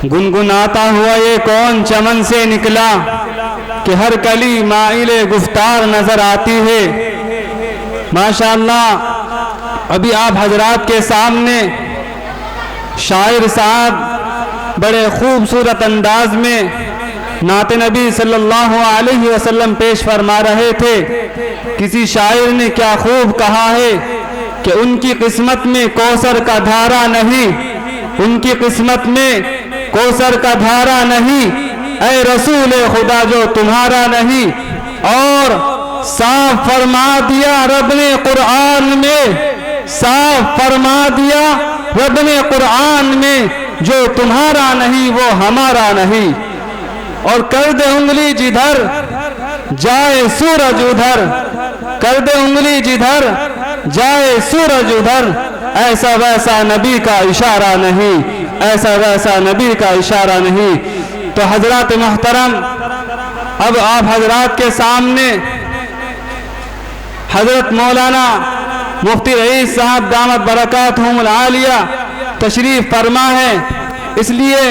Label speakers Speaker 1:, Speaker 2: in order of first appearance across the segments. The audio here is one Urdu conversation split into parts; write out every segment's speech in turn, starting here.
Speaker 1: گنگناتا ہوا یہ کون چمن سے نکلا کہ ہر کلی مائل گفتار نظر آتی ہے۔ ماشاءاللہ ابھی آپ حضرات کے سامنے شاعر صاحب بڑے خوبصورت انداز میں نعت نبی صلی اللہ علیہ وسلم پیش فرما رہے تھے۔ کسی شاعر نے کیا خوب کہا ہے کہ ان کی قسمت میں کوثر کا دھارا نہیں، ان کی قسمت میں کوثر کا دھارا نہیں، اے رسول خدا جو تمہارا نہیں۔ اور صاف فرما دیا رب نے قرآن میں، صاف فرما دیا رب نے قرآن میں، جو تمہارا نہیں وہ ہمارا نہیں۔ اور کر دے انگلی جدھر جائے سورج ادھر، کر دے انگلی جدھر جائے سورج ادھر، ایسا ویسا نبی کا اشارہ نہیں، ایسا ویسا نبی کا اشارہ نہیں۔ تو حضرات محترم، اب آپ حضرات کے سامنے حضرت مولانا مفتی رئیس صاحب دامت برکاتہم العالیہ تشریف فرما ہے، اس لیے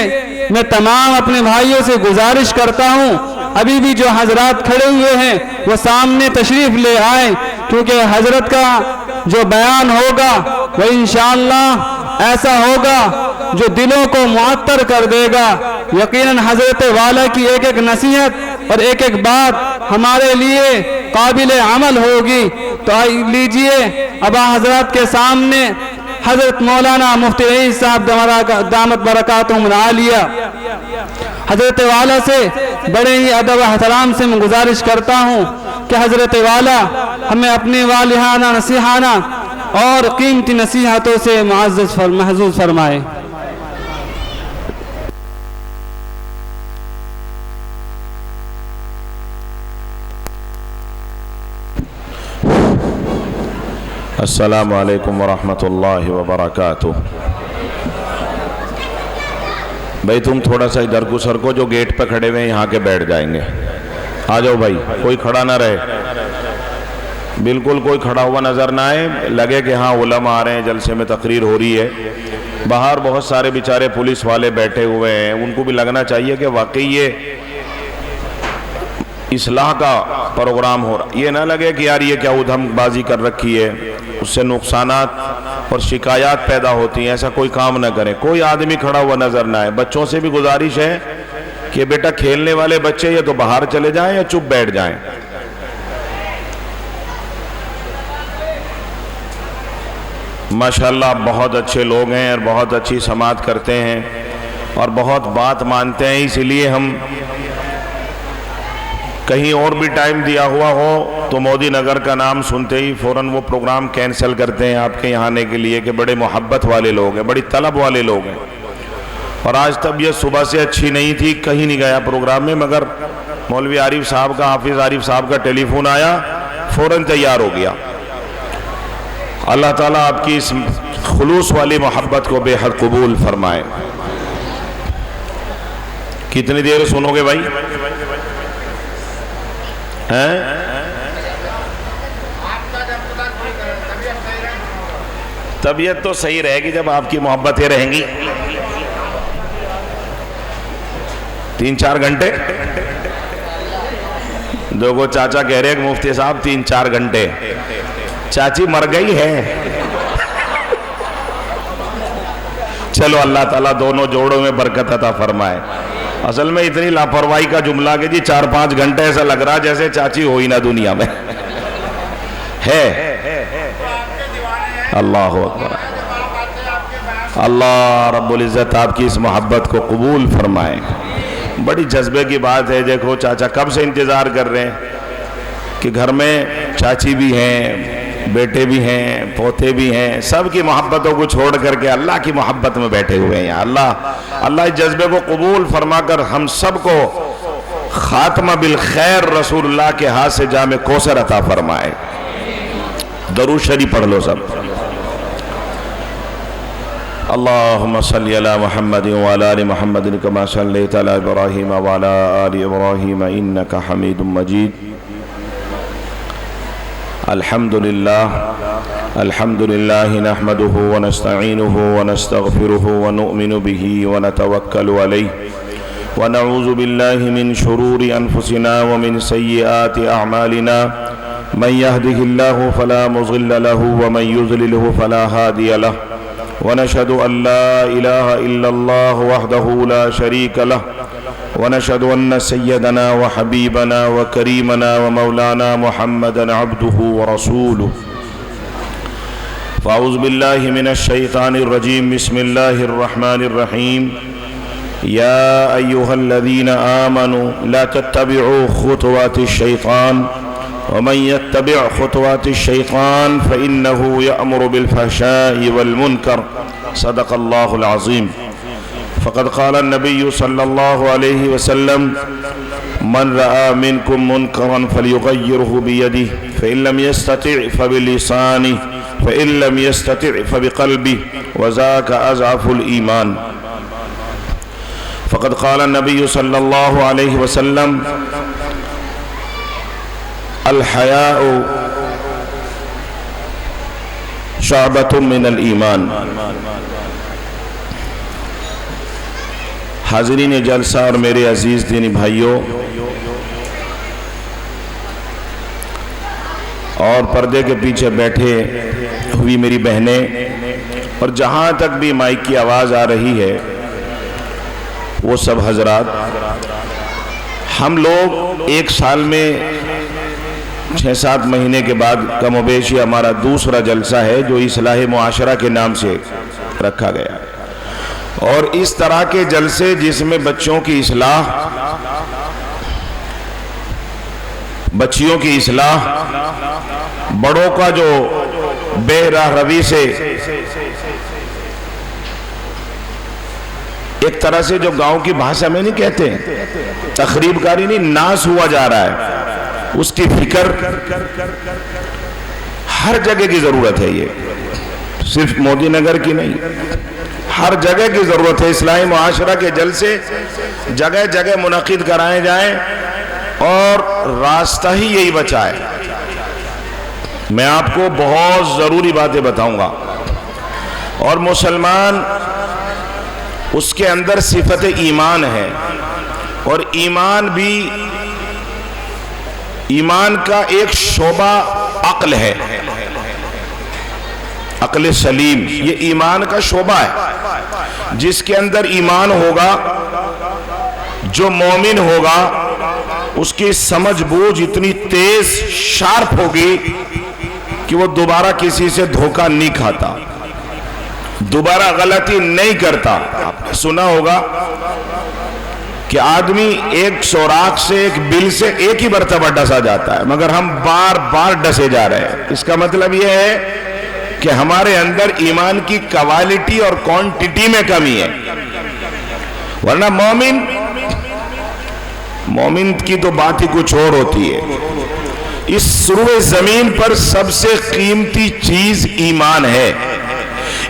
Speaker 1: میں تمام اپنے بھائیوں سے گزارش کرتا ہوں ابھی بھی جو حضرات کھڑے ہوئے ہیں وہ سامنے تشریف لے آئیں، کیونکہ حضرت کا جو بیان ہوگا وہ انشاءاللہ ایسا ہوگا جو دلوں کو معطر کر دے گا۔ یقیناً حضرت والا کی ایک ایک نصیحت اور ایک ایک بات ہمارے لیے قابل عمل ہوگی۔ تو لیجئے ابا حضرات کے سامنے حضرت مولانا مفتی رئیس صاحب دامت برکاتہم العالیہ، حضرت والا سے بڑے ہی ادب و احترام سے میں گزارش کرتا ہوں کہ حضرت والا ہمیں اپنے والہانہ نصیحانہ اور قیمتی نصیحتوں سے محظوظ فرمائے۔
Speaker 2: السلام علیکم ورحمۃ اللہ وبرکاتہ۔ بھائی تم تھوڑا سا ادھر کو سرکو، جو گیٹ پہ کھڑے ہوئے ہیں یہاں کے بیٹھ جائیں گے۔ آ جاؤ بھائی، کوئی کھڑا نہ رہے، بالکل کوئی کھڑا ہوا نظر نہ آئے، لگے کہ ہاں علماء آ رہے ہیں، جلسے میں تقریر ہو رہی ہے۔ باہر بہت سارے بیچارے پولیس والے بیٹھے ہوئے ہیں، ان کو بھی لگنا چاہیے کہ واقعی یہ اصلاح کا پروگرام ہو رہا، یہ نہ لگے کہ یار یہ کیا ادھم بازی کر رکھی ہے، اس سے نقصانات اور شکایات پیدا ہوتی ہیں۔ ایسا کوئی کام نہ کریں، کوئی آدمی کھڑا ہوا نظر نہ آئے۔ بچوں سے بھی گزارش ہے کہ بیٹا کھیلنے والے بچے یا تو باہر چلے جائیں یا چپ بیٹھ جائیں۔ ماشاءاللہ بہت اچھے لوگ ہیں اور بہت اچھی سماعت کرتے ہیں اور بہت بات مانتے ہیں، اس لیے ہم کہیں اور بھی ٹائم دیا ہوا ہو تو مودی نگر کا نام سنتے ہی فوراً وہ پروگرام کینسل کرتے ہیں آپ کے یہاں آنے کے لیے، کہ بڑے محبت والے لوگ ہیں، بڑی طلب والے لوگ ہیں۔ اور آج طبیعت صبح سے اچھی نہیں تھی، کہیں نہیں گیا پروگرام میں، مگر مولوی عارف صاحب کا، حافظ عارف صاحب کا ٹیلی فون آیا، فوراً تیار ہو گیا۔ اللہ تعالیٰ آپ کی اس خلوص والی محبت کو بے حد قبول فرمائے۔ کتنی دیر سنو گے بھائی؟ طبیعت تو صحیح رہے گی جب آپ کی محبتیں رہیں گی۔ 3-4 گھنٹے دیکھو چاچا کہہ رہے ہیں کہ مفتی صاحب 3-4 گھنٹے، چاچی مر گئی ہے۔ چلو اللہ تعالیٰ دونوں جوڑوں میں برکت عطا فرمائے۔ اصل میں اتنی لاپرواہی کا جملہ کہ جی 4-5 گھنٹے ایسا لگ رہا جیسے چاچی ہوئی نہ دنیا میں ہے۔ اللہ اکبر، اللہ رب العزت آپ کی اس محبت کو قبول فرمائے۔ بڑی جذبے کی بات ہے، دیکھو چاچا کب سے انتظار کر رہے ہیں کہ گھر میں چاچی بھی ہیں، بیٹے بھی ہیں، پوتے بھی ہیں، سب کی محبتوں کو چھوڑ کر کے اللہ کی محبت میں بیٹھے ہوئے ہیں۔ اللہ اس جذبے کو قبول فرما کر ہم سب کو خاتمہ بالخیر رسول اللہ کے ہاتھ سے جام کوثر عطا فرمائے۔ درود شریف پڑھ لو سب۔ اللہم صلی علی محمد وعلی آل محمد کما صلیت علی ابراہیم وعلی آل ابراہیم انکا حمید مجید۔ الحمد لله نحمده ونستعينه ونستغفره ونؤمن به ونتوكل عليه ونعوذ بالله من شرور أنفسنا ومن سيئات أعمالنا من يهده الله فلا مضل له ومن يضلله فلا هادي له ونشهد أن لا إله إلا الله وحده لا شريك له ونشهد أن سيدنا وحبيبنا وكريمنا ومولانا محمدا عبده ورسوله فأعوذ بالله من الشيطان الرجيم بسم الله الرحمن الرحيم يا أيها الذين آمنوا لا تتبعوا خطوات الشيطان ومن يتبع خطوات الشيطان فإنه يأمر بالفحشاء والمنكر صدق الله العظيم فقد قال النبي صلى الله عليه وسلم من رأى منكم منكرا فليغيره بيده فإن لم يستطع فبلسانه فإن لم يستطع فبقلبه وذاك أضعف الإيمان فقد قال النبي صلى الله عليه وسلم الحياء شعبة من الإيمان حاضرین جلسہ اور میرے عزیز دینی بھائیوں اور پردے کے پیچھے بیٹھے ہوئی میری بہنیں اور جہاں تک بھی مائک کی آواز آ رہی ہے وہ سب حضرات، ہم لوگ ایک سال میں 6-7 مہینے کے بعد کم و بیش ہمارا دوسرا جلسہ ہے جو اصلاح معاشرہ کے نام سے رکھا گیا ہے، اور اس طرح کے جلسے جس میں بچوں کی اصلاح، بچیوں کی اصلاح، بڑوں کا جو بے راہ روی سے ایک طرح سے جو گاؤں کی بھاشا میں نہیں کہتے ہیں تخریب کاری نہیں، ناس ہوا جا رہا ہے، اس کی فکر ہر جگہ کی ضرورت ہے، یہ صرف مودی نگر کی نہیں، ہر جگہ کی ضرورت ہے۔ اصلاحی معاشرہ کے جلسے جگہ جگہ منعقد کرائے جائیں اور راستہ ہی یہی بچا ہے۔ میں آپ کو بہت ضروری باتیں بتاؤں گا، اور مسلمان اس کے اندر صفت ایمان ہے، اور ایمان کا ایک شعبہ عقل ہے، عقل سلیم، یہ ایمان کا شعبہ ہے۔ جس کے اندر ایمان ہوگا، جو مومن ہوگا، اس کی سمجھ بوجھ اتنی تیز شارپ ہوگی کہ وہ دوبارہ کسی سے دھوکہ نہیں کھاتا، دوبارہ غلطی نہیں کرتا۔ آپ نے سنا ہوگا کہ آدمی ایک سوراخ سے، ایک بل سے ایک ہی مرتبہ ڈسا جاتا ہے، مگر ہم بار بار ڈسے جا رہے ہیں۔ اس کا مطلب یہ ہے کہ ہمارے اندر ایمان کی کوالٹی اور کوانٹٹی میں کمی ہے، ورنہ مومن کی تو بات ہی کچھ اور ہوتی ہے۔ اس سروے زمین پر سب سے قیمتی چیز ایمان ہے،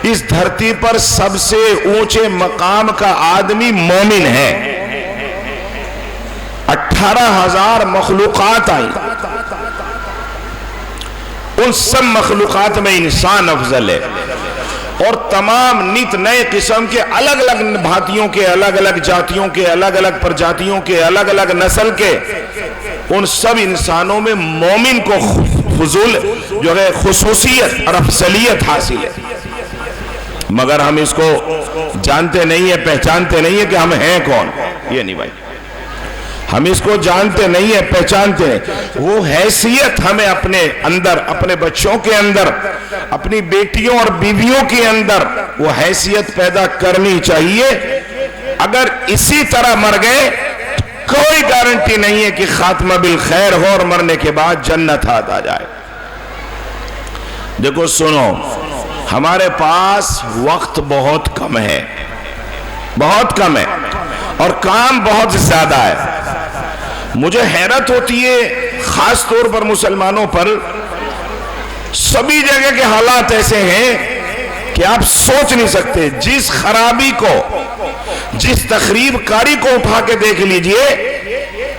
Speaker 2: اس دھرتی پر سب سے اونچے مقام کا آدمی مومن ہے۔ 18,000 مخلوقات آئیں، ان سب مخلوقات میں انسان افضل ہے، اور تمام نت نئے قسم کے الگ الگ بھاتیوں کے، الگ الگ جاتیوں کے، الگ الگ پرجاتیوں کے، الگ الگ نسل کے، ان سب انسانوں میں مومن کو فضول جو ہے خصوصیت اور افضلیت حاصل ہے، مگر ہم اس کو جانتے نہیں ہیں، پہچانتے نہیں ہیں کہ ہم ہیں کون۔ یہ نہیں بھائی، ہم اس کو جانتے نہیں ہیں، پہچانتے ہیں۔ وہ حیثیت ہمیں اپنے اندر، اپنے بچوں کے اندر، اپنی بیٹیوں اور بیویوں کے اندر وہ حیثیت پیدا کرنی چاہیے۔ اگر اسی طرح مر گئے کوئی گارنٹی نہیں ہے کہ خاتمہ بالخیر ہو اور مرنے کے بعد جنت ہاتھ آ جائے۔ دیکھو سنو، ہمارے پاس وقت بہت کم ہے، بہت کم ہے، اور کام بہت زیادہ ہے۔ مجھے حیرت ہوتی ہے خاص طور پر مسلمانوں پر، سبھی جگہ کے حالات ایسے ہیں کہ آپ سوچ نہیں سکتے۔ جس خرابی کو، جس تخریب کاری کو اٹھا کے دیکھ لیجئے،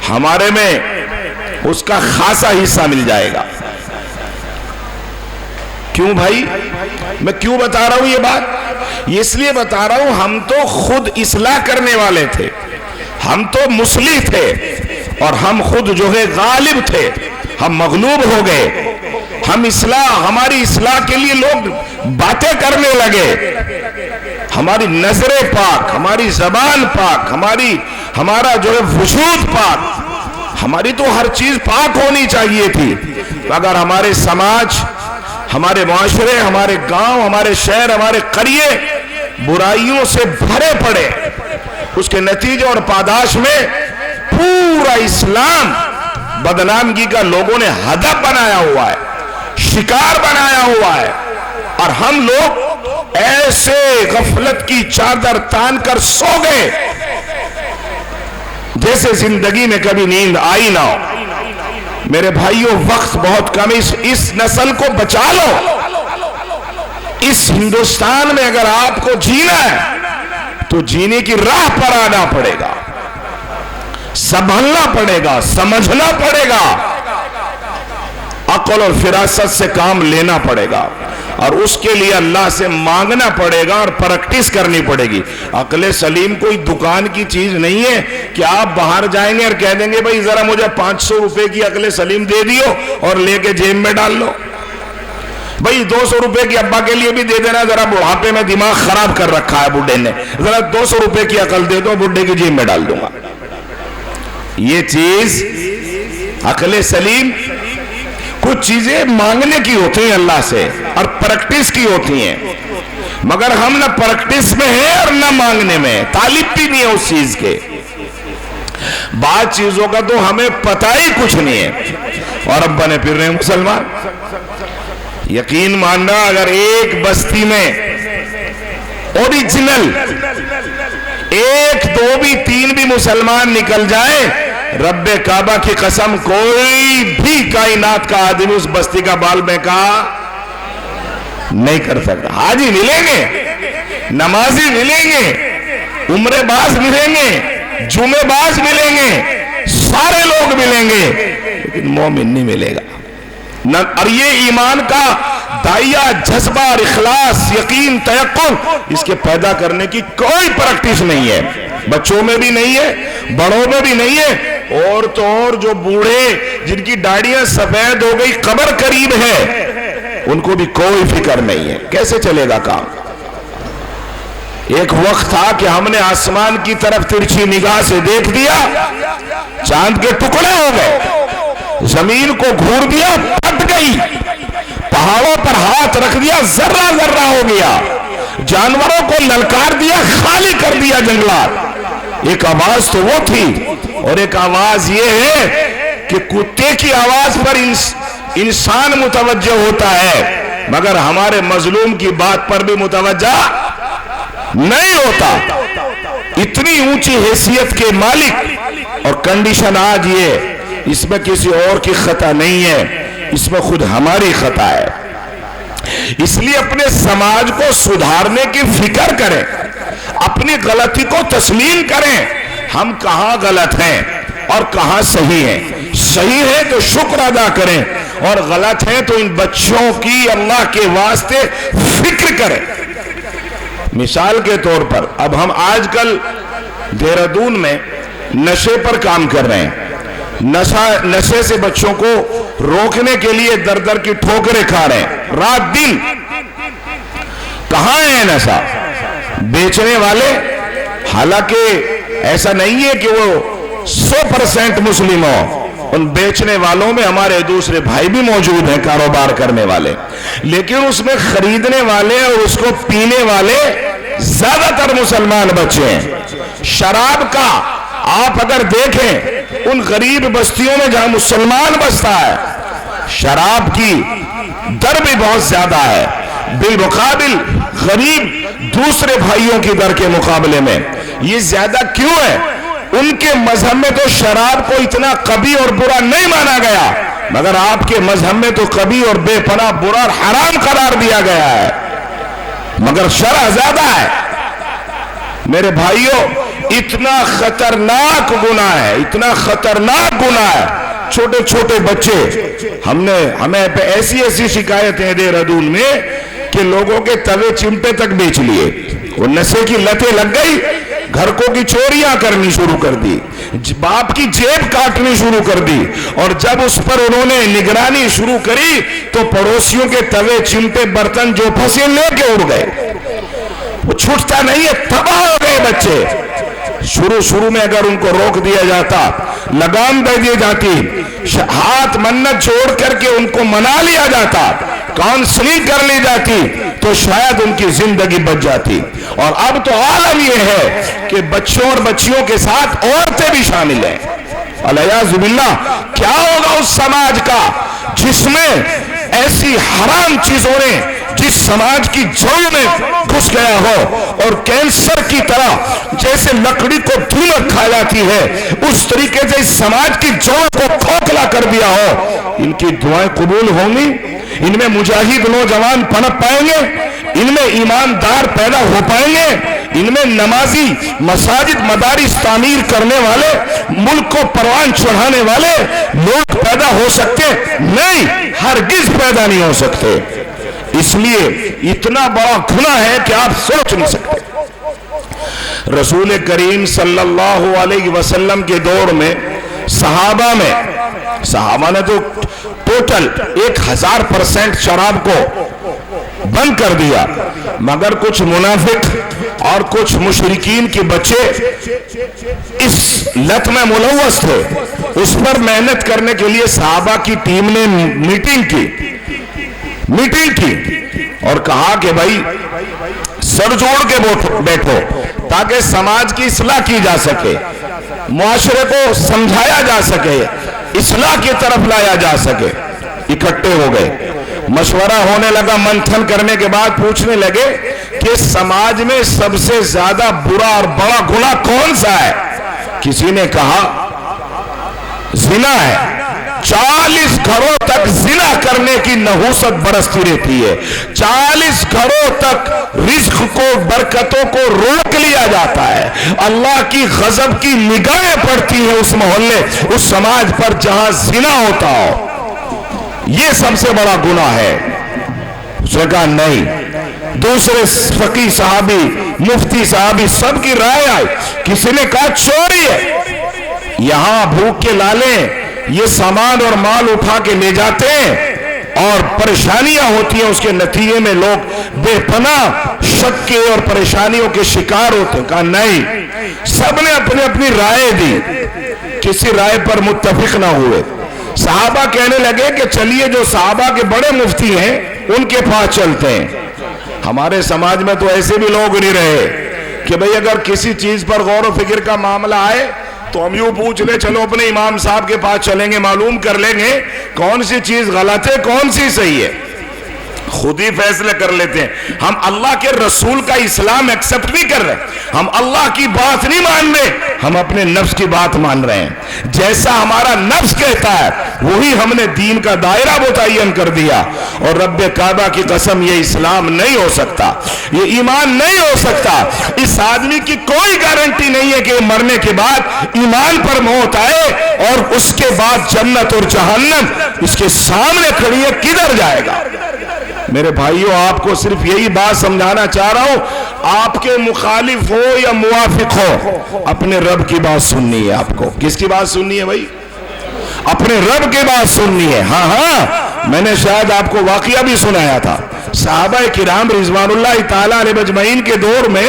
Speaker 2: ہمارے میں اس کا خاصا حصہ مل جائے گا۔ کیوں بھائی؟ میں کیوں بتا رہا ہوں یہ بات؟ اس لیے بتا رہا ہوں ہم تو خود اصلاح کرنے والے تھے، ہم تو مصلح تھے، اور ہم خود جو ہے غالب تھے، ہم مغلوب ہو گئے۔ ہماری اصلاح کے لیے لوگ باتیں کرنے لگے۔ ہماری نظریں پاک، ہماری زبان پاک، ہمارا جو ہے وجود پاک، ہماری تو ہر چیز پاک ہونی چاہیے تھی۔ اگر ہمارے سماج، ہمارے معاشرے، ہمارے گاؤں، ہمارے شہر، ہمارے قریے برائیوں سے بھرے پڑے، اس کے نتیجے اور پاداش میں پورا اسلام بدنامگی کا لوگوں نے ہدف بنایا ہوا ہے، شکار بنایا ہوا ہے، اور ہم لوگ ایسے غفلت کی چادر تان کر سو گئے جیسے زندگی میں کبھی نیند آئی نہ ہو۔ میرے بھائیوں، وقت بہت کم، اس نسل کو بچا لو۔ اس ہندوستان میں اگر آپ کو جینا ہے تو جینے کی راہ پر آنا پڑے گا، سنبھلنا پڑے گا، سمجھنا پڑے گا، عقل اور فراست سے کام لینا پڑے گا، اور اس کے لیے اللہ سے مانگنا پڑے گا اور پریکٹس کرنی پڑے گی۔ عقل سلیم کوئی دکان کی چیز نہیں ہے کہ آپ باہر جائیں گے اور کہہ دیں گے بھائی ذرا مجھے 500 روپے کی عقل سلیم دے دیو اور لے کے جیب میں ڈال لو۔ بھائی 200 روپے کی ابا کے لیے بھی دے دینا، ذرا بڑھاپے میں دماغ خراب کر رکھا ہے بڈھے نے، ذرا 200 روپے کی عقل دے دو، بڈھے کی جیب میں ڈال دوں گا۔ یہ چیز عقل سلیم، کچھ چیزیں مانگنے کی ہوتی ہیں اللہ سے اور پریکٹس کی ہوتی ہیں، مگر ہم نہ پریکٹس میں ہیں اور نہ مانگنے میں، طالب بھی نہیں ہے اس چیز کے۔ بعض چیزوں کا تو ہمیں پتہ ہی کچھ نہیں ہے اور اب بنے پھر رہے ہیں مسلمان۔ یقین ماننا، اگر ایک بستی میں اوریجنل 1 2 بھی 3 بھی مسلمان نکل جائیں، رب کعبہ کی قسم کوئی بھی کائنات کا آدمی اس بستی کا بال بینکا نہیں کر سکتا۔ حاجی ملیں گے، نمازی ملیں گے، عمرے باز ملیں گے، جمعے باز ملیں گے، سارے لوگ ملیں گے، لیکن مومن نہیں ملے گا۔ اور یہ ایمان کا دائیا، جذبہ اور اخلاص، یقین، تیقن، اس کے پیدا کرنے کی کوئی پریکٹس نہیں ہے، بچوں میں بھی نہیں ہے، بڑوں میں بھی نہیں ہے، اور تو اور جو بوڑھے جن کی داڑیاں سفید ہو گئی، قبر قریب ہے، ان کو بھی کوئی فکر نہیں ہے۔ کیسے چلے گا کام؟ ایک وقت تھا کہ ہم نے آسمان کی طرف ترچھی نگاہ سے دیکھ دیا، چاند کے ٹکڑے ہو گئے، زمین کو گھور دیا، پھٹ گئی، پہاڑوں پر ہاتھ رکھ دیا، ذرہ ذرہ ہو گیا، جانوروں کو للکار دیا، خالی کر دیا جنگلات۔ ایک آواز تو وہ تھی، اور ایک آواز یہ ہے کہ کتے کی آواز پر انسان متوجہ ہوتا ہے، مگر ہمارے مظلوم کی بات پر بھی متوجہ نہیں ہوتا۔ اتنی اونچی حیثیت کے مالک، اور کنڈیشن آج یہ، اس میں کسی اور کی خطا نہیں ہے، اس میں خود ہماری خطا ہے۔ اس لیے اپنے سماج کو سدھارنے کی فکر کریں، اپنی غلطی کو تسلیم کریں، ہم کہاں غلط ہیں اور کہاں صحیح ہیں، صحیح ہے تو شکر ادا کریں، اور غلط ہیں تو ان بچوں کی اللہ کے واسطے فکر کریں۔ مثال کے طور پر اب ہم آج کل دہرادون میں نشے پر کام کر رہے ہیں، نشے سے بچوں کو روکنے کے لیے در در کی ٹھوکریں کھا رہے ہیں، رات دن۔ کہاں ہے نشہ؟ بیچنے والے، حالانکہ ایسا نہیں ہے کہ وہ 100% مسلم ہو، ان بیچنے والوں میں ہمارے دوسرے بھائی بھی موجود ہیں، کاروبار کرنے والے، لیکن اس میں خریدنے والے اور اس کو پینے والے زیادہ تر مسلمان بچے ہیں۔ شراب کا آپ اگر دیکھیں ان غریب بستیوں میں جہاں مسلمان بستا ہے، شراب کی در بھی بہت زیادہ ہے، بالمقابل غریب دوسرے بھائیوں کی در کے مقابلے میں یہ زیادہ کیوں ہے؟ ان کے مذہب میں تو شراب کو اتنا قبیح اور برا نہیں مانا گیا، مگر آپ کے مذہب میں تو قبیح اور بے پناہ برا اور حرام قرار دیا گیا ہے، مگر شرع زیادہ ہے۔ میرے بھائیوں، اتنا خطرناک گناہ ہے، اتنا خطرناک گناہ ہے چھوٹے چھوٹے بچے ہمیں ایسی ایسی شکایتیں دہرادون میں کہ لوگوں کے توے چمٹے تک بیچ لیے، وہ نشے کی لتیں لگ گئی، گھرکوں کی چوریاں کرنی شروع کر دی، باپ کی جیب کاٹنی شروع کر دی، اور جب اس پر انہوں نے نگرانی شروع کری تو پڑوسیوں کے توے چمٹے برتن جو پھنسے لے کے اڑ گئے، وہ چھوٹتا نہیں ہے، تباہ ہو گئے بچے۔ شروع میں اگر ان کو روک دیا جاتا، لگام دے دی جاتی، ہاتھ منت جوڑ کر کے ان کو منا لیا جاتا، کاؤنسلنگ کر لی جاتی، تو شاید ان کی زندگی بچ جاتی۔ اور اب تو عالم یہ ہے کہ بچوں اور بچیوں کے ساتھ عورتیں بھی شامل ہیں۔ الیاذ باللہ، کیا ہوگا اس سماج کا جس میں ایسی حرام چیزوں نے جس سماج کی جڑ میں گھس گیا ہو، اور کینسر کی طرح جیسے لکڑی کو دھمک کھا جاتی ہے اس طریقے سے اس سماج کی جڑ کو کھوکھلا کر دیا ہو۔ ان کی دعائیں قبول ہوں گی، ان میں مجاہد نوجوان پنپ پائیں گے، ان میں ایماندار پیدا ہو پائیں گے، ان میں نمازی مساجد مدارس تعمیر کرنے والے، ملک کو پروان چڑھانے والے لوگ پیدا ہو سکتے؟ نہیں، ہرگز پیدا نہیں ہو سکتے۔ اس لیے اتنا بڑا گناہ ہے کہ آپ سوچ نہیں سکتے۔ رسول کریم صلی اللہ علیہ وسلم کے دور میں صحابہ نے تو ٹوٹل 1000% شراب کو بند کر دیا، مگر کچھ منافق اور کچھ مشرکین کے بچے اس لت میں ملوث تھے۔ اس پر محنت کرنے کے لیے صحابہ کی ٹیم نے میٹنگ کی اور کہا کہ بھائی سر جوڑ کے بیٹھو تاکہ سماج کی اصلاح کی جا سکے، معاشرے کو سمجھایا جا سکے، اصلاح کی طرف لایا جا سکے۔ اکٹھے ہو گئے، مشورہ ہونے لگا، منتھن کرنے کے بعد پوچھنے لگے کہ سماج میں سب سے زیادہ برا اور بڑا گناہ کون سا ہے؟ کسی نے کہا زنا ہے۔ 40 گھروں تک زنا کرنے کی نحوست برستی رہتی ہے، 40 گھروں تک رزق کو، برکتوں کو روک لیا جاتا ہے، اللہ کی غضب کی نگاہیں پڑتی ہیں اس محلے، اس سماج پر جہاں زنا ہوتا ہو۔ یہ سب سے بڑا گناہ ہے۔ اس نے کہا نہیں۔ دوسرے فقیہ صحابی، مفتی صحابی، سب کی رائے آئی۔ کسی نے کہا چوری ہے، یہاں بھوک کے لالے یہ سامان اور مال اٹھا کے لے جاتے ہیں اور پریشانیاں ہوتی ہیں، اس کے نتیجے میں لوگ بے پناہ شک کے اور پریشانیوں کے شکار ہوتے ہیں۔ کہا نہیں۔ سب نے اپنی اپنی رائے دی، کسی رائے پر متفق نہ ہوئے۔ صحابہ کہنے لگے کہ چلیے جو صحابہ کے بڑے مفتی ہیں ان کے پاس چلتے ہیں۔ ہمارے سماج میں تو ایسے بھی لوگ نہیں رہے کہ بھئی اگر کسی چیز پر غور و فکر کا معاملہ آئے تو ہم یوں پوچھ لیں، چلو اپنے امام صاحب کے پاس چلیں گے، معلوم کر لیں گے کون سی چیز غلط ہے کون سی صحیح ہے، خود ہی فیصلے کر لیتے ہیں۔ ہم اللہ کے رسول کا اسلام ایکسپٹ نہیں کر رہے، ہم اللہ کی بات نہیں مان رہے، ہم اپنے نفس کی بات مان رہے ہیں۔ جیسا ہمارا نفس کہتا ہے وہی ہم نے دین کا دائرہ متعین کر دیا، اور رب کعبہ کی قسم یہ اسلام نہیں ہو سکتا، یہ ایمان نہیں ہو سکتا۔ اس آدمی کی کوئی گارنٹی نہیں ہے کہ مرنے کے بعد ایمان پر موت آئے اور اس کے بعد جنت اور جہنم اس کے سامنے کھڑی ہے، کدھر جائے گا؟ میرے بھائیوں، آپ کو صرف یہی بات سمجھانا چاہ رہا ہوں، آپ کے مخالف ہو یا موافق ہو، اپنے رب کی بات سننی ہے۔ آپ کو کس کی بات سننی ہے بھائی؟ اپنے رب کی بات سننی ہے۔ ہاں، میں نے شاید آپ کو واقعہ بھی سنایا تھا، صحابہ کرام رضوان اللہ تعالیٰ علیہ اجمعین کے دور میں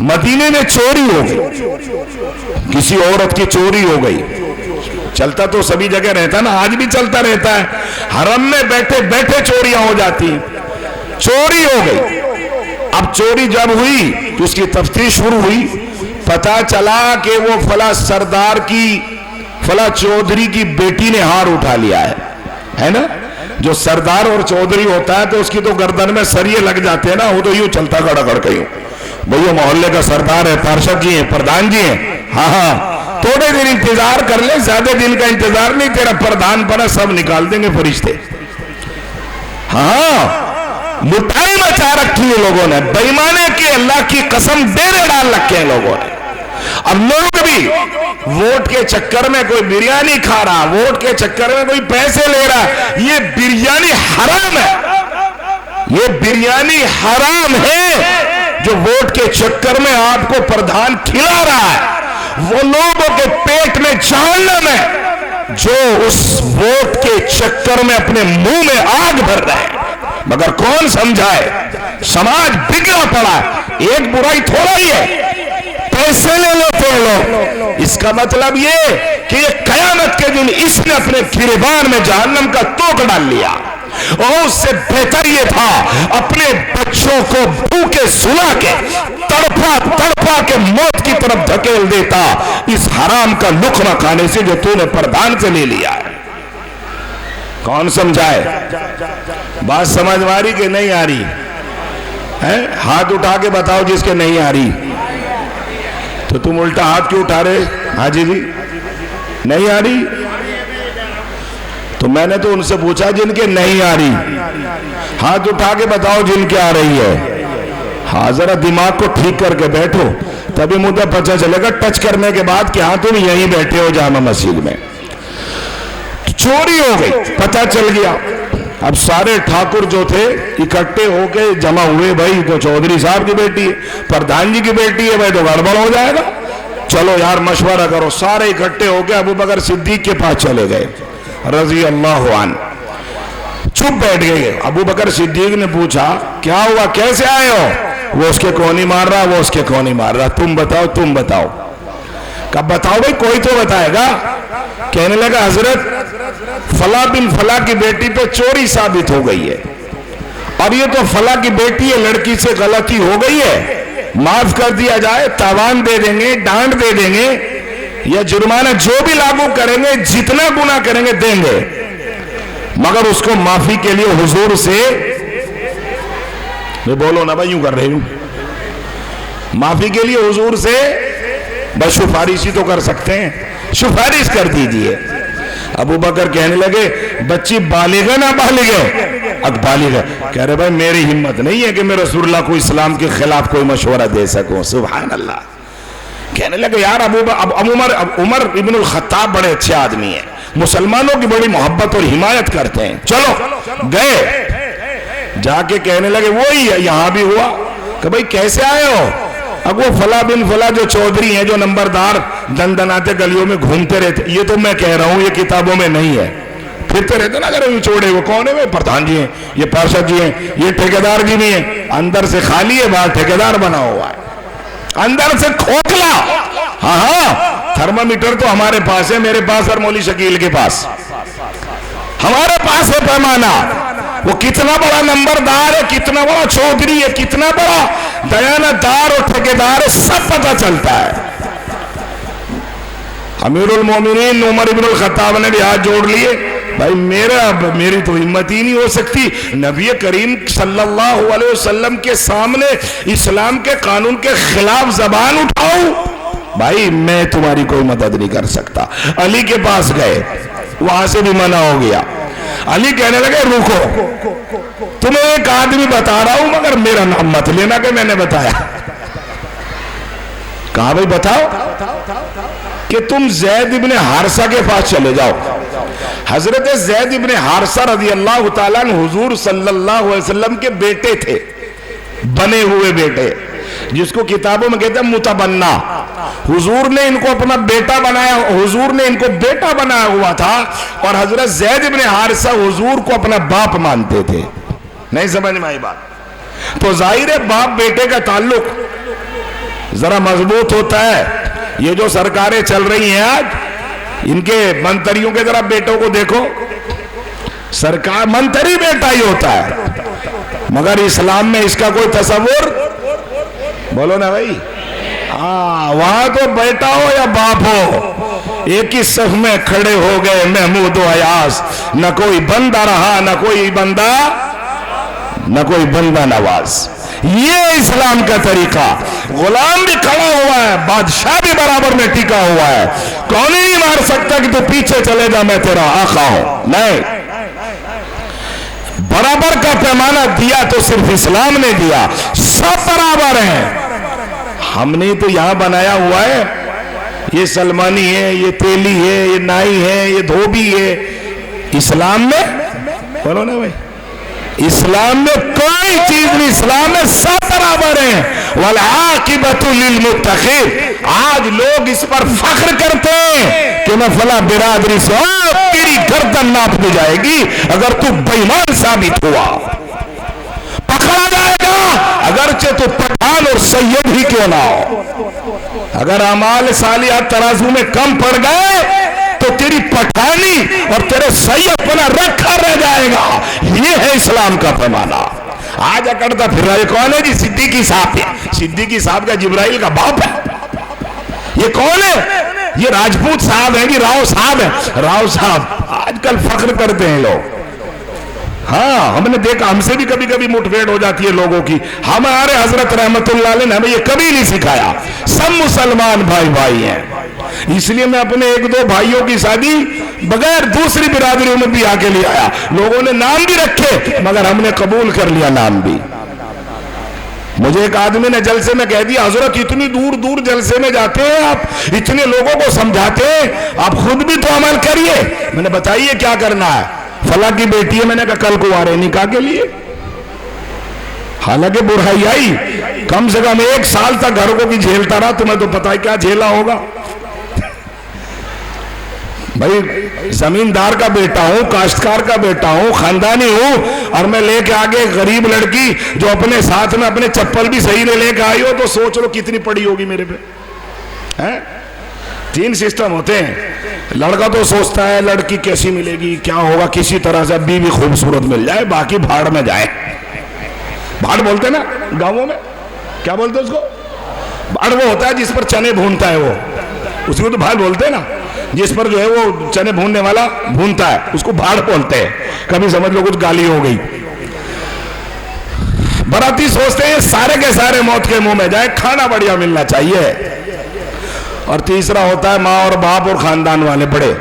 Speaker 2: مدینے میں چوری ہو گئی، کسی عورت کی چوری ہو گئی۔ چلتا تو سبھی جگہ رہتا نا، آج بھی چلتا رہتا ہے، حرم میں بیٹھے بیٹھے چوریاں ہو جاتی ہیں۔ چوری ہو گئی، اب چوری جب ہوئی تو اس کی تفتیش شروع ہوئی، پتا چلا کہ وہ فلاں سردار کی، فلاں چودھری کی بیٹی نے ہار اٹھا لیا ہے نا۔ جو سردار اور چودھری ہوتا ہے تو اس کی تو گردن میں سریے لگ جاتے ہیں نا، وہ تو یوں چلتا کھڑا کھڑ کے یوں، بھئی محلے کا سردار ہے، پارشد جی ہیں، پردھان جی ہیں، ہاں تھوڑے دن انتظار کر لیں، زیادہ دن کا انتظار نہیں، تیرا پردھان پنا سب نکال دیں گے فرشتے۔ ہاں، لٹائی مچا رکھی ہے لوگوں نے، بے ایمانے کی اللہ کی قسم ڈیرے ڈال رکھے ہیں لوگوں نے۔ اب لوگ بھی ووٹ کے چکر میں کوئی بریانی کھا رہا، ووٹ کے چکر میں کوئی پیسے لے رہا، یہ بریانی حرام ہے، یہ بریانی حرام ہے جو ووٹ کے چکر میں آپ کو پردھان کھلا رہا ہے، وہ لوگوں کے پیٹ میں جہنم ہے جو اس ووٹ کے چکر میں اپنے منہ میں آگ بھر رہے ہیں۔ مگر کون سمجھائے؟ سماج بگڑا پڑا ہے، ایک برائی تھوڑا ہی ہے، پیسے لے لیتے ہیں لوگ، اس کا مطلب یہ کہ یہ قیامت کے دن اس نے اپنے گریبان میں جہنم کا توق ڈال لیا، اور اس سے بہتر یہ تھا اپنے بچوں کو بھوکے سلا کے تڑپا تڑپا کے موت کی طرف دھکیل دیتا اس حرام کا لقمہ کھانے سے جو تو نے پردھان سے لے لیا ہے۔ کون سمجھائے؟ بات سمجھ آ رہی کہ نہیں آ رہی؟ ہاتھ اٹھا کے بتاؤ جس کے نہیں آ رہی۔ تو تم الٹا ہاتھ کیوں اٹھا رہے؟ حاجی جی نہیں آ رہی؟ تو میں نے تو ان سے پوچھا جن کے نہیں آ رہی، ہاتھ اٹھا کے بتاؤ جن کے آ رہی ہے۔ ہاں ذرا دماغ کو ٹھیک کر کے بیٹھو، تبھی مجھے پتہ چلے گا ٹچ کرنے کے بعد کہ ہاں تم یہیں بیٹھے ہو جامع مسجد میں۔ چوری ہو گئی، پتہ چل گیا، اب سارے ٹھاکر جو تھے اکٹھے ہو کے جمع ہوئے، بھائی تو چودھری صاحب کی بیٹی ہے، پردھان جی کی بیٹی ہے، بھائی تو گڑبڑ ہو جائے گا، چلو یار مشورہ کرو۔ سارے اکٹھے ہو کے ابو بکر صدیق کے پاس چلے گئے رضی اللہ عنہ، چپ بیٹھ گئے۔ ابو بکر صدیق نے پوچھا کیا ہوا، کیسے آئے ہو؟ وہ اس کے کونی مار رہا، وہ اس کے کونی مار رہا، تم بتاؤ تم بتاؤ۔ کب بتاؤ بھائی، کوئی تو بتائے گا۔ کہنے لگا حضرت فلاں بن فلاں کی بیٹی پہ چوری ثابت ہو گئی ہے، اور یہ تو فلاں کی بیٹی ہے، لڑکی سے غلطی ہو گئی ہے، معاف کر دیا جائے، تاوان دے دیں گے، ڈانٹ دے دیں گے، یا جرمانہ جو بھی لاگو کریں گے، جتنا گناہ کریں گے دیں گے، مگر اس کو معافی کے لیے حضور سے، میں بولو نا بھائی، یوں کر رہے ہوں، معافی کے لیے حضور سے بس سفارش ہی تو کر سکتے ہیں، سفارش کر دیجئے۔ ابو بکر کہنے لگے بچی بالغ ہے نہ بالغ ہے؟ اب بالغ ہے۔ کہہ رہے بھائی میری ہمت نہیں ہے کہ میں رسول اللہ کو اسلام کے خلاف کوئی مشورہ دے سکوں، سبحان اللہ۔ کہنے لگے یار عمر ابن الخطاب بڑے اچھے آدمی ہیں، مسلمانوں کی بڑی محبت اور حمایت کرتے ہیں، چلو گئے، جا کے کہنے لگے وہی ہے، یہاں بھی ہوا کہ بھائی کیسے آئے ہو؟ اب وہ فلاں بن فلاں جو چودھری ہیں، جو نمبردار دندناتے گلیوں میں گھومتے رہتے، یہ تو میں کہہ رہا ہوں یہ کتابوں میں نہیں ہے، پھرتے رہتے نا اگر چوڑے، وہ کون ہے؟ وہ پردھان جی ہیں، یہ پارشد جی ہیں، یہ ٹھیکیدار جی بھی ہیں، اندر سے خالی ہے، باہر ٹھیکیدار بنا ہوا ہے، اندر سے کھوکھلا۔ ہاں ہاں تھرمامیٹر تو ہمارے پاس ہے، میرے پاس اور مولوی شکیل کے پاس، ہمارے پاس ہے پیمانہ، وہ کتنا بڑا نمبردار ہے، کتنا بڑا چودھری ہے، کتنا بڑا دیانتدار اور ٹھیکیدار ہے، سب پتہ چلتا ہے۔ امیر المومنین عمر ابن الخطاب نے بھی ہاتھ جوڑ لیے، بھائی میری تو ہمت ہی نہیں ہو سکتی نبی کریم صلی اللہ علیہ وسلم کے سامنے اسلام کے قانون کے خلاف زبان اٹھاؤں، بھائی میں تمہاری کوئی مدد نہیں کر سکتا۔ علی کے پاس گئے، وہاں سے بھی منع ہو گیا۔ علی کہنے لگے رکو، تمہیں ایک آدمی بتا رہا ہوں مگر میرا نام مت لینا کہ میں نے بتایا۔ کہا بھائی بتاؤ، کہ تم زید ابن حارثہ کے پاس چلے جاؤ۔ حضرت زید ابن حارثہ رضی اللہ تعالیٰ عنہ حضور صلی اللہ علیہ وسلم کے بیٹے تھے، بنے ہوئے بیٹے، جس کو کتابوں میں کہتے ہیں متبنہ۔ حضور نے ان کو اپنا بیٹا بنایا، حضور نے ان کو بیٹا بنایا ہوا تھا، اور حضرت زید ابن حارثہ حضور کو اپنا باپ مانتے تھے۔ نہیں سمجھ میں آئی بات؟ تو ظاہر ہے باپ بیٹے کا تعلق ذرا مضبوط ہوتا ہے۔ یہ جو سرکاریں چل رہی ہیں آج، ان کے منتریوں کے ذرا بیٹوں کو دیکھو، سرکار منتری بیٹا ہی ہوتا ہے، مگر اسلام میں اس کا کوئی تصور، بولو نا بھائی، وہاں تو بیٹا ہو یا باپ ہو، ایک ہی صف میں کھڑے ہو گئے محمود و ایاز، نہ کوئی بندہ رہا نہ کوئی بندہ نواز۔ یہ اسلام کا طریقہ، غلام بھی کھڑا ہوا ہے، بادشاہ بھی برابر میں ٹکا ہوا ہے، کون ہی نہیں مار سکتا کہ تو پیچھے چلے جا میں تیرا آقا ہوں، نہیں، برابر کا پیمانہ دیا تو صرف اسلام نے دیا، سب برابر ہیں۔ ہم نے تو یہاں بنایا ہوا ہے یہ سلمانی ہے، یہ تیلی ہے، یہ نائی ہے، یہ دھوبی ہے. اسلام میں بولو نا بھائی، اسلام میں کوئی چیز نہیں، اسلام میں سب برابر ہیں. والعاقبۃ للمتقین. آج لوگ اس پر فخر کرتے ہیں کہ میں فلاں برادری سے ہوں، تیری گردن ناپ دی جائے گی اگر تو بے ایمان ثابت ہوا، پکڑا جائے گا اگرچہ تو پٹھان اور سید ہی کیوں نہ ہو. اگر اعمال صالحات ترازو میں کم پڑ گئے تو تیری پٹھانی اور تیرے سید پنا رکھا رہ جائے گا. یہ ہے اسلام کا پیمانہ. آج اکڑتا پھر رہا ہے کون ہے جی؟ صدیقی صاحب ہے. صدیقی صاحب کا جبرائیل کا باپ ہے. یہ کون ہے؟ یہ راجپوت صاحب ہیں جی، راؤ صاحب ہیں. راؤ صاحب آج کل فخر کرتے ہیں لوگ. ہاں ہم نے دیکھا، ہم سے بھی کبھی کبھی مٹ بھیڑ ہو جاتی ہے لوگوں کی. ہمارے حضرت رحمت اللہ علیہ نے ہمیں یہ کبھی نہیں سکھایا. سب مسلمان بھائی بھائی ہیں. اس لیے میں اپنے ایک دو بھائیوں کی شادی بغیر دوسری برادریوں میں بھی آ کے لے آیا. لوگوں نے نام بھی رکھے مگر ہم نے قبول کر لیا نام بھی. مجھے ایک آدمی نے جلسے میں کہہ دیا، حضرت اتنی دور دور جلسے میں جاتے ہیں آپ، اتنے لوگوں کو سمجھاتے ہیں، آپ خود بھی تو عمل کریے. میں نے بتائیے کیا کرنا ہے؟ فلاں کی بیٹی ہے، میں نے کہا کل کو آ رہے نکاح کے لیے. حالانکہ برہائی آئی، کم سے کم 1 سال تک گھر کو بھی جھیلتا رہا. تمہیں تو پتہ ہے کیا جھیلا ہوگا. بھائی زمیندار کا بیٹا ہوں، کاشتکار کا بیٹا ہوں، خاندانی ہوں، اور میں لے کے آگے ایک غریب لڑکی جو اپنے ساتھ میں اپنے چپل بھی صحیح نہیں لے کے آئی ہو تو سوچ لو کتنی پڑی ہوگی میرے پہ. 3 سسٹم ہوتے ہیں. لڑکا تو سوچتا ہے لڑکی کیسی ملے گی، کیا ہوگا، کسی طرح سے بیوی خوبصورت مل جائے، باقی بھاڑ میں جائے. بھاڑ بولتے نا گاؤں میں، کیا بولتے اس کو؟ بھاڑ وہ ہوتا ہے جس پر چنے بھونتا ہے، وہ اس کو تو بھاڑ بولتے ہیں نا. جس پر جو ہے وہ چنے بھوننے والا بھونتا ہے اس کو بھاڑ بولتے ہیں. کبھی سمجھ لو کچھ گالی ہو گئی. براتی سوچتے ہیں سارے کے سارے موت کے منہ میں جائے، کھانا بڑھیا ملنا چاہیے. اور تیسرا ہوتا ہے ماں اور باپ اور خاندان والے بڑے.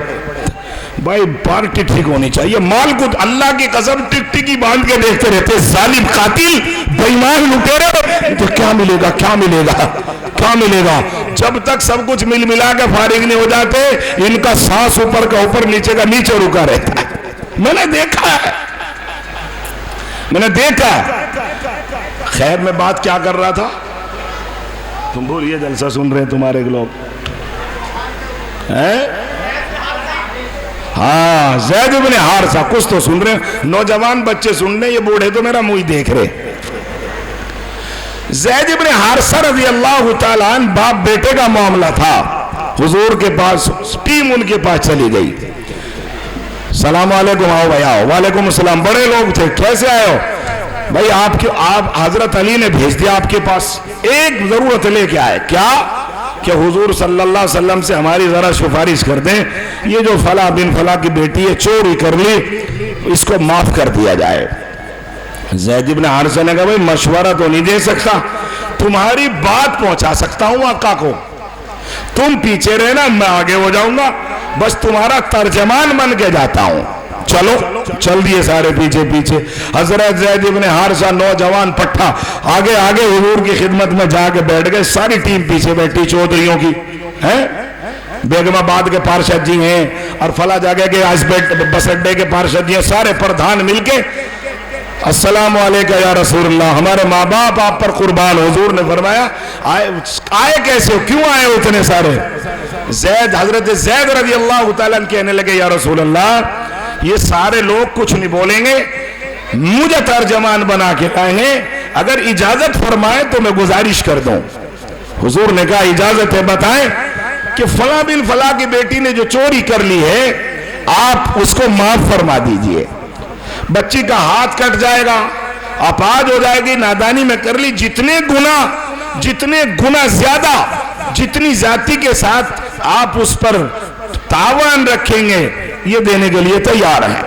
Speaker 2: بھائی پارٹی ٹھیک ہونی چاہیے. مال کو اللہ کی قسم ٹک ٹکی باندھ کے دیکھتے رہتے، ظالم قاتل بے ایمان لٹیرے، تو کیا ملے گا کیا ملے گا کیا ملے گا. جب تک سب کچھ مل ملا کے فارغ نہیں ہو جاتے ان کا سانس اوپر کا اوپر نیچے کا نیچے رکا رہتا ہے. میں نے دیکھا ہے. خیر میں بات کیا کر رہا تھا؟ تم بولیے، جلسہ سن رہے ہیں تمہارے لوگ. ہاں زید بن حارثہ کچھ تو سن رہے ہیں. نوجوان بچے سن رہے ہیں، یہ بوڑھے تو میرا منہ دیکھ رہے. زید بن حارثہ رضی اللہ تعالیٰ عنہ باپ بیٹے کا معاملہ تھا. حضور کے پاس ٹیم ان کے پاس چلی گئی. سلام علیکم، آؤ بھائی آؤ. وعلیکم السلام. بڑے لوگ تھے، کیسے آئے ہو؟ بھائی آپ حضرت علی نے بھیج دیا آپ کے پاس، ایک ضرورت لے کے آئے. کیا؟ کہ حضور صلی اللہ علیہ وسلم سے ہماری ذرا سفارش کر دیں، یہ جو فلاں بن فلاں کی بیٹی ہے چوری کر لی، اس کو معاف کر دیا جائے. زید بن حارثہ نے کہا بھائی مشورہ تو نہیں دے سکتا، تمہاری بات پہنچا سکتا ہوں آقا کو. تم پیچھے رہنا، میں آگے ہو جاؤں گا، بس تمہارا ترجمان بن کے جاتا ہوں. چلو چل دیے سارے پیچھے پیچھے. حضرت زید بن حارثہ نوجوان پٹھا آگے آگے حضور کی خدمت میں جا کے بیٹھ گئے. ساری ٹیم پیچھے بیٹھی چودھریوں کی ہیں، بیگم آباد کے پارشد جی ہیں اور فلاں جگہ کے بس اڈے کے پارشد جی ہیں. سارے پردھان مل کے السلام علیکم یا رسول اللہ، ہمارے ماں باپ آپ پر قربان. حضور نے فرمایا آئے کیسے ہو، کیوں آئے ہو اتنے سارے؟ حضرت زید رضی اللہ تعالیٰ کہنے لگے یا رسول اللہ یہ سارے لوگ کچھ نہیں بولیں گے، مجھے ترجمان بنا کے لائے ہیں، اگر اجازت فرمائے تو میں گزارش کر دوں. حضور نے کہا اجازت ہے، بتائیں. کہ فلاں بن فلاں کی بیٹی نے جو چوری کر لی ہے آپ اس کو معاف فرما دیجئے. بچی کا ہاتھ کٹ جائے گا، اپاہج ہو جائے گی، نادانی میں کر لی. جتنے گناہ زیادہ، جتنی زیادتی کے ساتھ آپ اس پر تاوان رکھیں گے یہ دینے کے لیے تیار ہیں.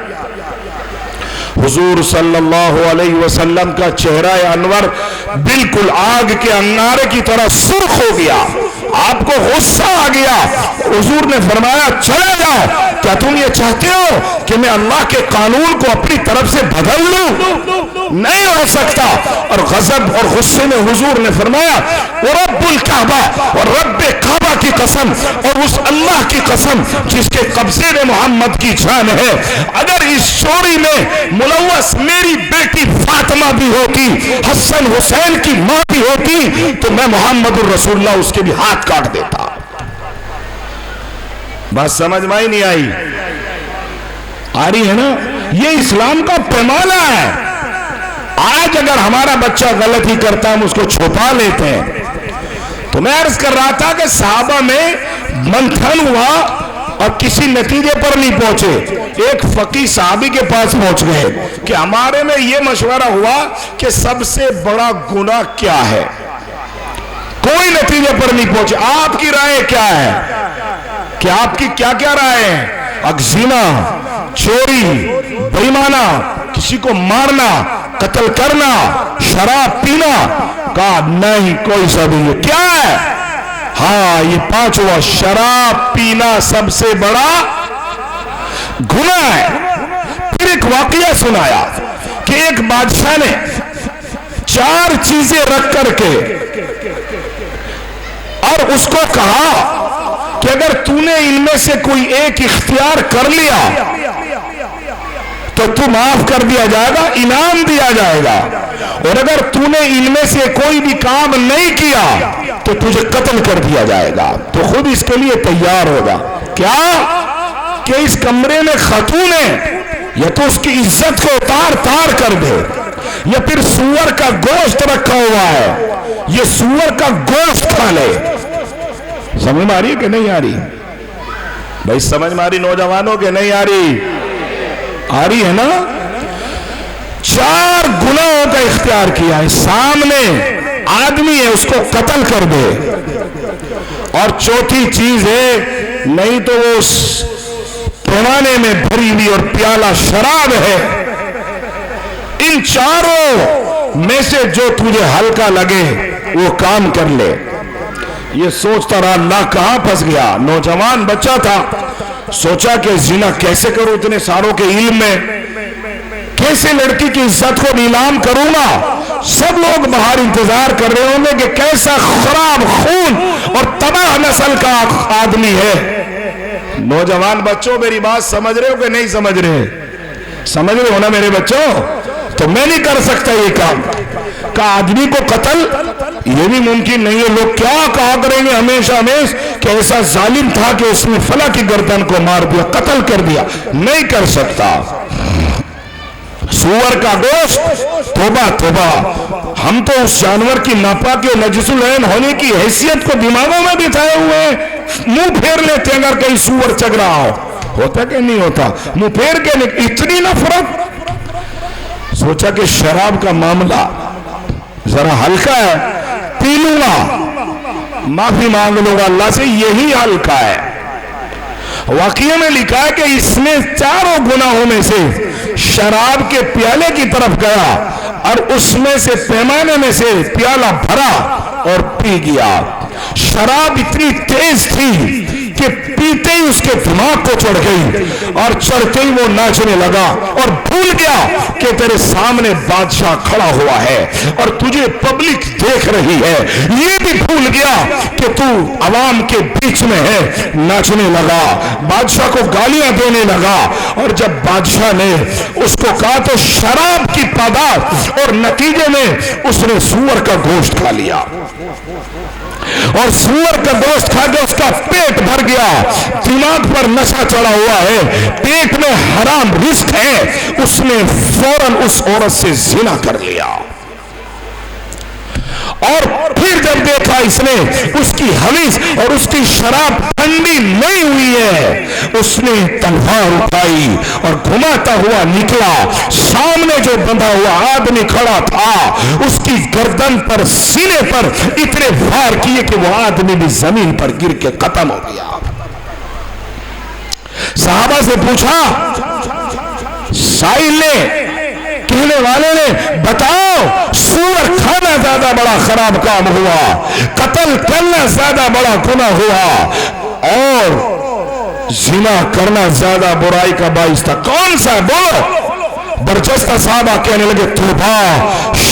Speaker 2: حضور صلی اللہ علیہ وسلم کا چہرہ انور بالکل آگ کے انگارے کی طرح سرخ ہو گیا. آپ کو غصہ آ گیا. حضور نے فرمایا چلے جاؤ، کیا تم یہ چاہتے ہو کہ میں اللہ کے قانون کو اپنی طرف سے بدل لوں؟ نہیں ہو سکتا. اور غضب اور غصے میں حضور نے فرمایا ورب الکعبہ، اور رب کعبہ کی قسم اور اس اللہ کی قسم جس کے قبضے میں محمد کی جان ہے، اگر اس چوری میں ملوث میری بیٹی فاطمہ بھی ہوتی، حسن حسین کی ماں بھی ہوتی، تو میں محمد الرسول اللہ اس کے بھی ہاتھ کاٹ دیتا۔ بات سمجھ میں ہی نہیں آئی؟ آ رہی ہے نا؟ یہ اسلام کا پیمانہ ہے۔ آج اگر ہمارا بچہ غلطی کرتا ہم اس کو چھپا لیتے ہیں۔ تو میں عرض کر رہا تھا کہ صحابہ میں منتھن ہوا اور کسی نتیجے پر نہیں پہنچے۔ ایک فقیہ صحابی کے پاس پہنچ گئے کہ ہمارے میں یہ مشورہ ہوا کہ سب سے بڑا گناہ کیا ہے؟ کوئی نتیجے پر نہیں پہنچے۔ آپ کی رائے کیا ہے؟ کہ آپ کی کیا کیا رائے ہیں؟ زنا، چوری، بے ایمانہ، کسی کو مارنا، قتل کرنا، شراب پینا؟ کہا نہیں، کوئی سا نہیں۔ کیا ہے؟ ہاں یہ پانچواں، شراب پینا سب سے بڑا گناہ ہے۔ پھر ایک واقعہ سنایا کہ ایک بادشاہ نے 4 چیزیں رکھ کر کے اور اس کو کہا کہ اگر تو نے ان میں سے کوئی ایک اختیار کر لیا تو تو معاف کر دیا جائے گا، انعام دیا جائے گا، اور اگر تو نے ان میں سے کوئی بھی کام نہیں کیا تو تجھے قتل کر دیا جائے گا۔ تو خود اس کے لیے تیار ہوگا۔ کیا کہ اس کمرے میں خاتون ہے، یا تو اس کی عزت کو تار کر دے، یا پھر سور کا گوشت رکھا ہوا ہے، یہ سور کا گوشت کھا لے۔ سمجھ میں آ رہی ہے کہ نہیں آ رہی؟ بھائی سمجھ میں آ رہی نوجوانوں کے نہیں آ رہی؟ آ رہی ہے نا؟ 4 گناہوں کا اختیار کیا ہے۔ سامنے آدمی ہے، اس کو قتل کر دے، اور چوتھی چیز ہے نہیں تو وہ اس پیمانے میں بھری ہوئی اور پیالہ شراب ہے۔ ان 4 میں سے جو تجھے ہلکا لگے وہ کام کر لے۔ یہ سوچتا رہا، اللہ کہاں پھنس گیا؟ نوجوان بچہ تھا، سوچا کہ زنا کیسے کروں اتنے ساروں کے علم میں، کیسے لڑکی کی عزت کو نیلام کروں گا؟ سب لوگ باہر انتظار کر رہے ہوں گے کہ کیسا خراب خون اور تباہ نسل کا آدمی ہے۔ نوجوان بچوں میری بات سمجھ رہے ہو کہ نہیں سمجھ رہے؟ سمجھ رہے ہو نا میرے بچوں؟ تو میں نہیں کر سکتا یہ کام کہ آدمی کو قتل، یہ بھی ممکن نہیں ہے۔ لوگ کیا کہا کریں گے ہمیشہ کہ ایسا ظالم تھا کہ اس نے فلاں کی گردن کو مار دیا، قتل کر دیا۔ نہیں کر سکتا۔ سور کا گوشت، توبہ توبہ، ہم تو اس جانور کی ناپاکی اور نجس العین ہونے کی حیثیت کو دماغوں میں بٹھائے ہوئے ہیں، منہ پھیر لیتے ہیں اگر کہیں سور چگ رہا ہوتا کہ نہیں ہوتا؟ منہ پھیر کے اتنی نفرت۔ سوچا کہ شراب کا معاملہ ذرا ہلکا ہے، پی لوں گا، معافی مانگ لوں گا اللہ سے، یہی ہلکا ہے۔ واقعے میں لکھا ہے کہ اس نے 4 گناہوں میں سے شراب کے پیالے کی طرف گیا اور اس میں سے پیمانے میں سے پیالہ بھرا اور پی گیا۔ شراب اتنی تیز تھی کہ پیتے ہی اس کے دماغ کو چڑھ گئی، اور چڑھتے ہی وہ ناچنے لگا اور بھول گیا کہ تیرے سامنے بادشاہ کھڑا ہوا ہے اور تجھے پبلک دیکھ رہی ہے۔ یہ بھی بھول گیا کہ تو عوام کے بیچ میں ہے، ناچنے لگا، بادشاہ کو گالیاں دینے لگا۔ اور جب بادشاہ نے اس کو کہا تو شراب کی پاداش اور نتیجے میں اس نے سور کا گوشت کھا لیا، اور سور کا گوشت کھا کے اس کا پیٹ بھر گیا، دماغ پر نشہ چڑھا ہوا ہے، پیٹ میں حرام رزق ہے، اس نے فوراً اس عورت سے زنا کر لیا۔ اور پھر جب دیکھا اس نے اس کی حویث اور اس کی شراب ٹھنڈی نہیں ہوئی ہے، اس نے تلوار اٹھائی اور گھماتا ہوا نکلا۔ سامنے جو بندھا ہوا آدمی کھڑا تھا، اس کی گردن پر، سینے پر اتنے وار کیے کہ وہ آدمی بھی زمین پر گر کے ختم ہو گیا۔ صحابہ سے پوچھا، سائل نے، کہنے والے نے، بتاؤ سور کھانا زیادہ بڑا خراب کام ہوا، قتل کرنا زیادہ بڑا گناہ ہوا، اور زنا کرنا زیادہ برائی کا باعث تھا؟ کون سا؟ بولو۔ برجستہ صحابہ کہنے لگے، توبہ،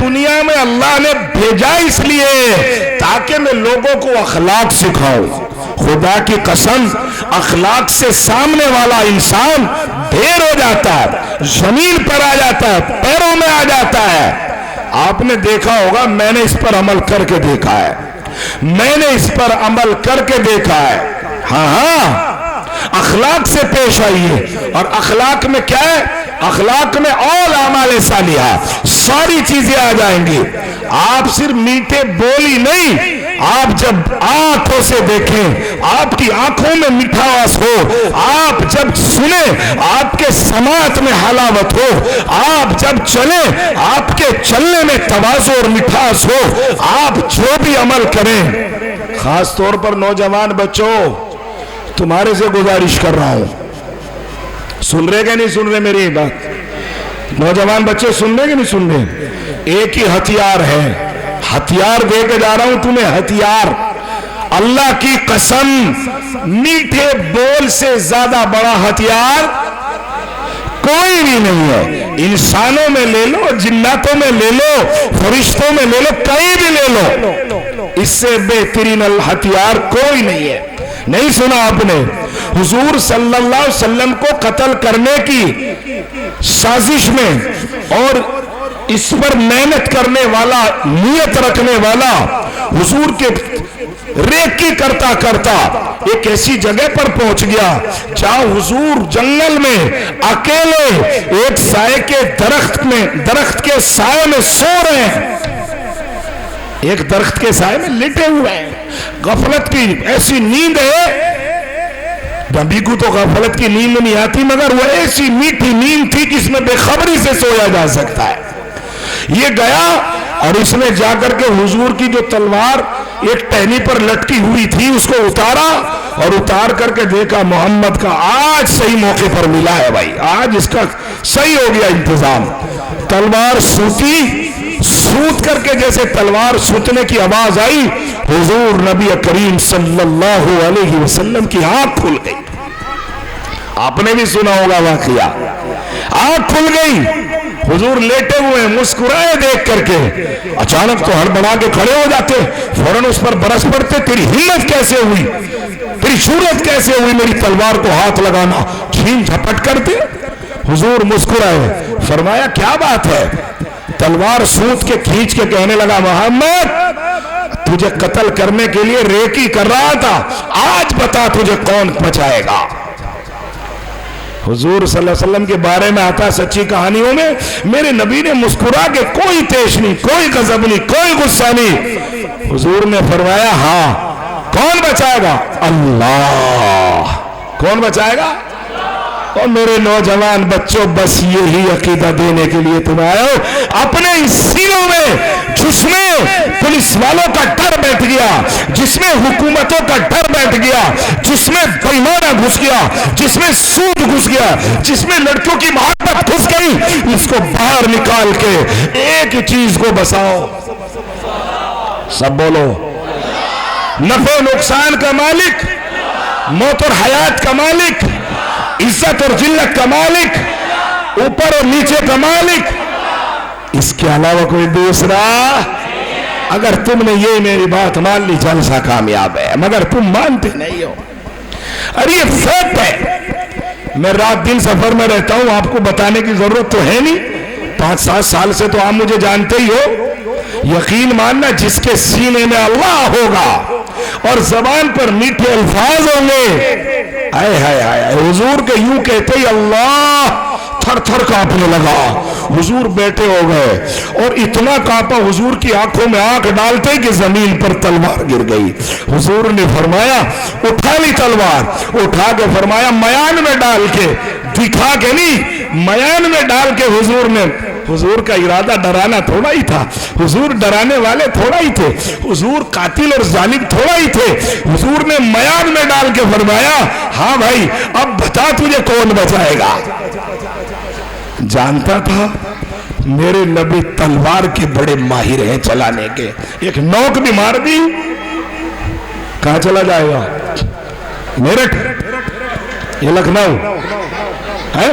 Speaker 3: دنیا میں اللہ نے بھیجا اس لیے تاکہ میں لوگوں کو اخلاق سکھاؤں. خدا کی قسم اخلاق سے سامنے والا انسان ڈھیر ہو جاتا ہے، زمین پر آ جاتا ہے، پیروں میں آ جاتا ہے. آپ نے دیکھا ہوگا، میں نے اس پر عمل کر کے دیکھا ہے، میں نے اس پر عمل کر کے دیکھا ہے. ہاں اخلاق سے پیش آئیے. اور اخلاق میں کیا ہے؟ اخلاق میں اول اعمال صالحہ ساری چیزیں آ جائیں گی. آپ صرف میٹھے بولی نہیں، آپ جب آنکھوں سے دیکھیں، آپ کی آنکھوں میں مٹھاس ہو، آپ جب سنیں آپ کے سماعت میں حلاوت ہو، آپ جب چلیں آپ کے چلنے میں تواضع اور مٹھاس ہو. آپ جو بھی عمل کریں، خاص طور پر نوجوان بچوں، تمہارے سے گزارش کر رہا ہوں، سن رہے کہ نہیں سن رہے میری بات؟ نوجوان بچے سن رہے کہ نہیں سن رہے؟ ایک ہی ہتھیار ہے، ہتھیار دے کے جا رہا ہوں تمہیں، ہتھیار. اللہ کی قسم میٹھے بول سے زیادہ بڑا ہتھیار کوئی بھی نہیں ہے. انسانوں میں لے لو، جناتوں میں لے لو، فرشتوں میں لے لو، کہیں بھی لے لو، اس سے بہترین ہتھیار کوئی نہیں ہے. نہیں سنا آپ نے؟ حضور صلی اللہ علیہ وسلم کو قتل کرنے کی سازش میں اور اس پر محنت کرنے والا، نیت رکھنے والا، حضور کے ریکی کرتا کرتا ایک ایسی جگہ پر پہنچ گیا جہاں حضور جنگل میں اکیلے ایک سائے کے درخت کے سائے میں سو رہے ہیں. ایک درخت کے سائے میں لیٹے ہوئے ہیں. غفلت کی ایسی نیند ہے، نبی کو تو غفلت کی نیند نہیں آتی، مگر وہ ایسی میٹھی نیند تھی کہ اس میں بے خبری سے سویا جا سکتا ہے. یہ گیا اور اس نے جا کر کے حضور کی جو تلوار ایک ٹہنی پر لٹکی ہوئی تھی اس کو اتارا، اور اتار کر کے دیکھا محمد کا آج صحیح موقع پر ملا ہے بھائی، آج اس کا صحیح ہو گیا انتظام. تلوار سوتی، سوت کر کے جیسے تلوار سوتنے کی آواز آئی، حضور نبی کریم صلی اللہ علیہ وسلم کی آنکھ کھل گئی. آپ نے بھی سنا ہوگا واقعہ، آنکھ کھل گئی. حضور لیٹے ہوئے مسکرائے دیکھ کر کے، اچانک تو ہڑبڑا کے کھڑے ہو جاتے، فوراً اس پر برس پڑتے، تیری ہمت کیسے ہوئی، تیری جرأت کیسے ہوئی میری تلوار کو ہاتھ لگانا، چھین جھپٹ کرتے. حضور مسکرائے، فرمایا کیا بات ہے؟ تلوار سوت کے کھینچ کے کہنے لگا، محمد تجھے قتل کرنے کے لیے ریکی کر رہا تھا، آج بتا تجھے کون بچائے گا. حضور صلی اللہ علیہ وسلم کے بارے میں آتا سچی کہانیوں میں، میرے نبی نے مسکرا کے، کوئی تیش نہیں، کوئی غضب نہیں، کوئی غصہ نہیں. حضور نے فرمایا ہاں، کون بچائے گا؟ اللہ. کون بچائے گا؟ اور میرے نوجوان بچوں، بس یہی عقیدہ دینے کے لیے تم آئے ہو. اپنے سینوں میں جس میں پولیس والوں کا ڈر بیٹھ گیا، جس میں حکومتوں کا ڈر بیٹھ گیا، جس میں بےمانہ گھس گیا، جس میں سود گھس گیا، جس میں لڑکیوں کی محبت گھس گئی، اس کو باہر نکال کے ایک چیز کو بساؤ. سب بولو، نفع و نقصان کا مالک، موت اور حیات کا مالک، عزت اور ذلت کا مالک، اوپر اور نیچے کا مالک، اس کے علاوہ کوئی دوسرا. اگر تم نے یہ میری بات مان لی، جلسہ کامیاب ہے، مگر تم مانتے نہیں ہو. ارے یہ فیکٹ ہے. میں رات دن سفر میں رہتا ہوں، آپ کو بتانے کی ضرورت تو ہے نہیں، 5-7 سال سے تو آپ مجھے جانتے ہی ہو. یقین ماننا، جس کے سینے میں اللہ ہوگا اور زبان پر میٹھے الفاظ ہوں گے، آئے ہائے ہائے، حضور کے یوں کہتے ہی اللہ تھر تھر کانپنے لگا. حضور بیٹھے ہو گئے اور اتنا کانپا، حضور کی آنکھوں میں آنکھ ڈالتے کہ زمین پر تلوار گر گئی. حضور نے فرمایا اٹھا لی تلوار، اٹھا کے فرمایا میان میں ڈال کے، دکھا کے نہیں، میان میں ڈال کے. حضور کا ارادہ ڈرانا تھوڑا ہی تھا، حضور ڈرانے والے تھوڑا ہی تھے، حضور قاتل اور ظالم تھوڑا ہی تھے. حضور نے میان میں ڈال کے فرمایا ہاں بھائی اب بتا تجھے کون بچائے گا. جانتا تھا میرے نبی تلوار کے بڑے ماہر ہیں چلانے کے. ایک نوک بھی مار دی، کہاں چلا جائے گا؟ میرٹھ، یہ لکھنؤ ہے.